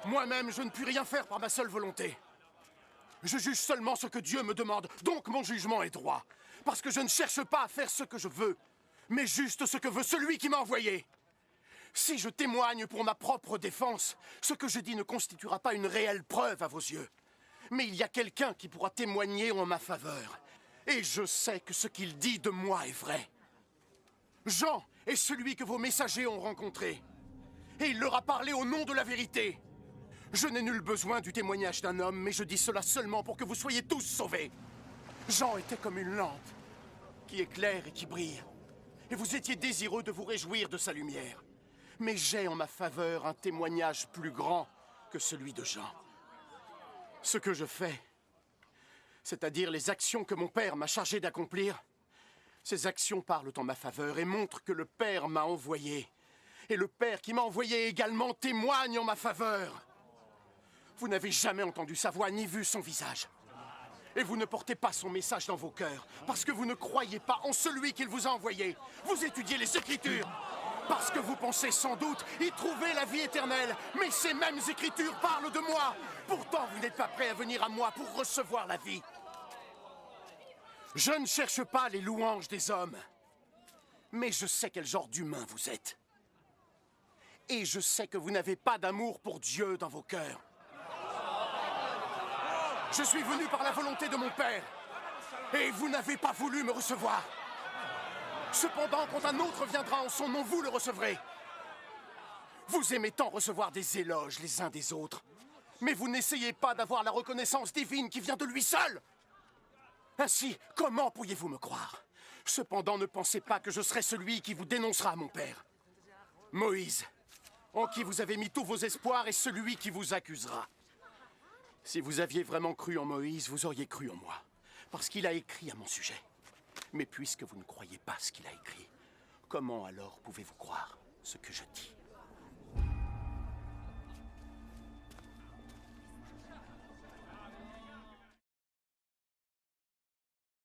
Moi-même, je ne puis rien faire par ma seule volonté. Je juge seulement ce que Dieu me demande, donc mon jugement est droit. Parce que je ne cherche pas à faire ce que je veux, mais juste ce que veut celui qui m'a envoyé. Si je témoigne pour ma propre défense, ce que je dis ne constituera pas une réelle preuve à vos yeux. Mais il y a quelqu'un qui pourra témoigner en ma faveur. Et je sais que ce qu'il dit de moi est vrai. Jean est celui que vos messagers ont rencontré. Et il leur a parlé au nom de la vérité. Je n'ai nul besoin du témoignage d'un homme, mais je dis cela seulement pour que vous soyez tous sauvés. Jean était comme une lampe qui éclaire et qui brille. Et vous étiez désireux de vous réjouir de sa lumière. Mais j'ai en ma faveur un témoignage plus grand que celui de Jean. Ce que je fais, c'est-à-dire les actions que mon père m'a chargé d'accomplir, ces actions parlent en ma faveur et montrent que le Père m'a envoyé. Et le Père qui m'a envoyé également témoigne en ma faveur. Vous n'avez jamais entendu sa voix ni vu son visage. Et vous ne portez pas son message dans vos cœurs, parce que vous ne croyez pas en celui qu'il vous a envoyé. Vous étudiez les Écritures, parce que vous pensez sans doute y trouver la vie éternelle. Mais ces mêmes Écritures parlent de moi. Pourtant, vous n'êtes pas prêts à venir à moi pour recevoir la vie. Je ne cherche pas les louanges des hommes, mais je sais quel genre d'humain vous êtes. Et je sais que vous n'avez pas d'amour pour Dieu dans vos cœurs. Je suis venu par la volonté de mon Père, et vous n'avez pas voulu me recevoir. Cependant, quand un autre viendra en son nom, vous le recevrez. Vous aimez tant recevoir des éloges les uns des autres, mais vous n'essayez pas d'avoir la reconnaissance divine qui vient de lui seul. Ainsi, comment pourriez-vous me croire? Cependant, ne pensez pas que je serai celui qui vous dénoncera à mon Père. Moïse, en qui vous avez mis tous vos espoirs, est celui qui vous accusera. Si vous aviez vraiment cru en Moïse, vous auriez cru en moi, parce qu'il a écrit à mon sujet. Mais puisque vous ne croyez pas ce qu'il a écrit, comment alors pouvez-vous croire ce que je dis ?